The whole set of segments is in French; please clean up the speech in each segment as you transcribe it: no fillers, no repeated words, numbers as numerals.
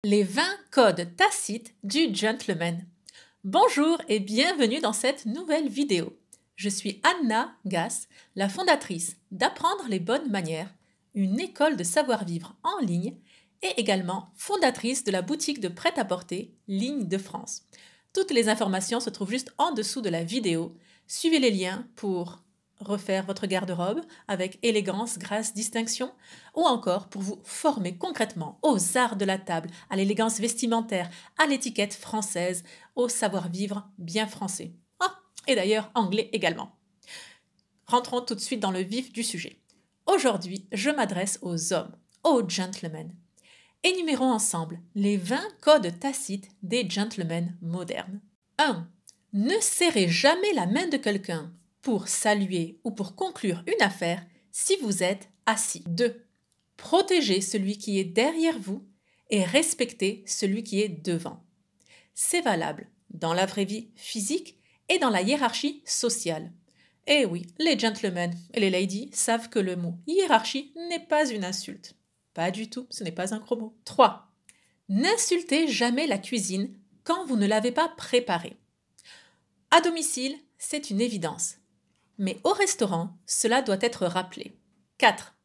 Les 20 codes tacites du gentleman. Bonjour et bienvenue dans cette nouvelle vidéo. Je suis Anna Gass, la fondatrice d'Apprendre les bonnes manières, une école de savoir-vivre en ligne et également fondatrice de la boutique de prêt-à-porter Ligne de France. Toutes les informations se trouvent juste en dessous de la vidéo. Suivez les liens pour refaire votre garde-robe avec élégance, grâce, distinction, ou encore pour vous former concrètement aux arts de la table, à l'élégance vestimentaire, à l'étiquette française, au savoir-vivre bien français. Ah, et d'ailleurs anglais également. Rentrons tout de suite dans le vif du sujet. Aujourd'hui, je m'adresse aux hommes, aux gentlemen. Énumérons ensemble les 20 codes tacites des gentlemen modernes. 1. Ne serrez jamais la main de quelqu'un pour saluer ou pour conclure une affaire si vous êtes assis. 2. Protégez celui qui est derrière vous et respectez celui qui est devant. C'est valable dans la vraie vie physique et dans la hiérarchie sociale. Et oui, les gentlemen et les ladies savent que le mot hiérarchie n'est pas une insulte. Pas du tout, ce n'est pas un gros mot. 3. N'insultez jamais la cuisine quand vous ne l'avez pas préparée. À domicile, c'est une évidence. Mais au restaurant, cela doit être rappelé. 4.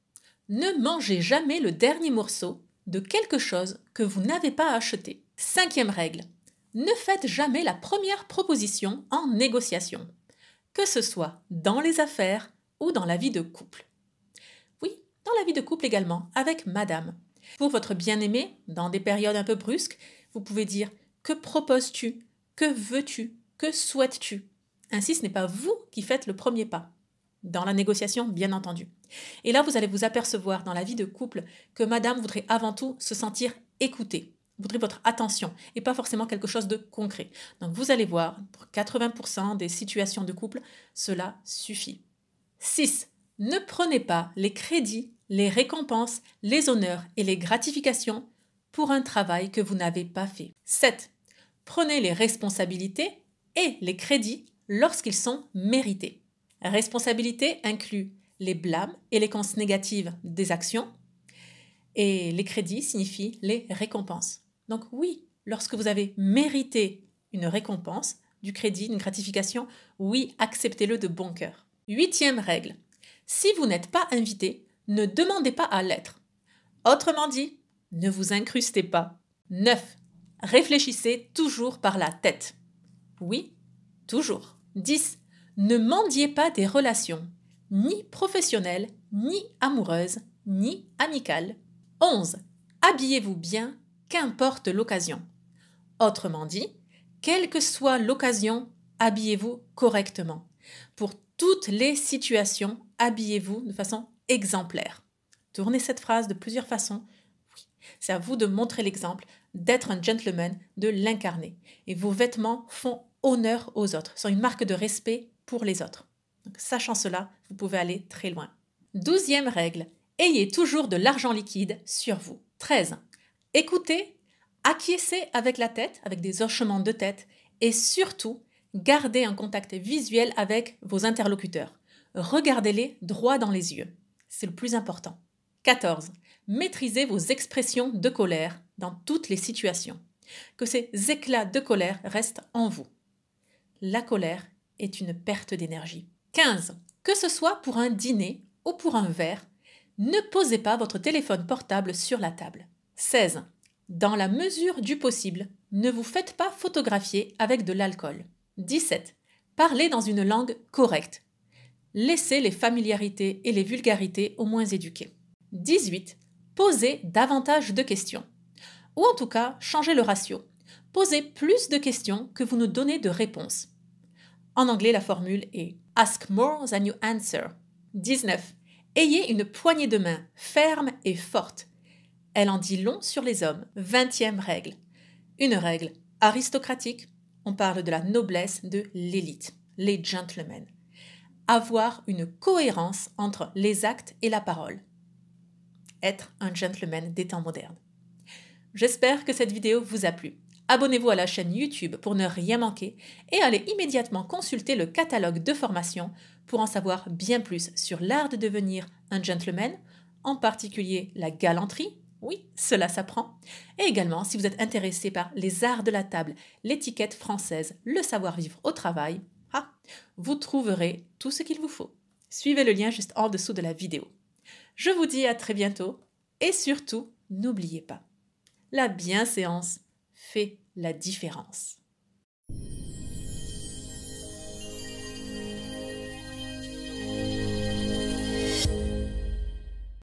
Ne mangez jamais le dernier morceau de quelque chose que vous n'avez pas acheté. 5e règle. Ne faites jamais la première proposition en négociation, que ce soit dans les affaires ou dans la vie de couple. Oui, dans la vie de couple également, avec madame. Pour votre bien-aimé, dans des périodes un peu brusques, vous pouvez dire « Que proposes-tu ? Que veux-tu ? Que souhaites-tu » Ainsi, ce n'est pas vous qui faites le premier pas. Dans la négociation, bien entendu. Et là, vous allez vous apercevoir dans la vie de couple que madame voudrait avant tout se sentir écoutée, voudrait votre attention et pas forcément quelque chose de concret. Donc vous allez voir, pour 80% des situations de couple, cela suffit. 6. Ne prenez pas les crédits, les récompenses, les honneurs et les gratifications pour un travail que vous n'avez pas fait. 7. Prenez les responsabilités et les crédits lorsqu'ils sont mérités. Responsabilité inclut les blâmes et les conséquences négatives des actions et les crédits signifient les récompenses. Donc oui, lorsque vous avez mérité une récompense, du crédit, une gratification, oui, acceptez-le de bon cœur. 8e règle. Si vous n'êtes pas invité, ne demandez pas à l'être. Autrement dit, ne vous incrustez pas. 9. Réfléchissez toujours par la tête. Oui, toujours. 10. Ne mendiez pas des relations, ni professionnelles, ni amoureuses, ni amicales. 11. Habillez-vous bien, qu'importe l'occasion. Autrement dit, quelle que soit l'occasion, habillez-vous correctement. Pour toutes les situations, habillez-vous de façon exemplaire. Tournez cette phrase de plusieurs façons. Oui, c'est à vous de montrer l'exemple, d'être un gentleman, de l'incarner. Et vos vêtements font honneur aux autres, sont une marque de respect pour les autres. Donc, sachant cela, vous pouvez aller très loin. 12e règle, ayez toujours de l'argent liquide sur vous. 13. Écoutez, acquiescez avec la tête, avec des hochements de tête, et surtout, gardez un contact visuel avec vos interlocuteurs. Regardez-les droit dans les yeux. C'est le plus important. 14. Maîtrisez vos expressions de colère dans toutes les situations. Que ces éclats de colère restent en vous. La colère est une perte d'énergie. 15. Que ce soit pour un dîner ou pour un verre, ne posez pas votre téléphone portable sur la table. 16. Dans la mesure du possible, ne vous faites pas photographier avec de l'alcool. 17. Parlez dans une langue correcte. Laissez les familiarités et les vulgarités aux moins éduqués. 18. Posez davantage de questions. Ou en tout cas, changez le ratio. Posez plus de questions que vous ne donnez de réponses. En anglais, la formule est « Ask more than you answer ». 19. Ayez une poignée de main ferme et forte. Elle en dit long sur les hommes. 20e règle. Une règle aristocratique. On parle de la noblesse de l'élite, les gentlemen. Avoir une cohérence entre les actes et la parole. Être un gentleman des temps modernes. J'espère que cette vidéo vous a plu. Abonnez-vous à la chaîne YouTube pour ne rien manquer et allez immédiatement consulter le catalogue de formation pour en savoir bien plus sur l'art de devenir un gentleman, en particulier la galanterie Oui, cela s'apprend. Et également, si vous êtes intéressé par les arts de la table, l'étiquette française, le savoir-vivre au travail, vous trouverez tout ce qu'il vous faut. Suivez le lien juste en dessous de la vidéo. Je vous dis à très bientôt et surtout, n'oubliez pas, la bienséance fait la différence.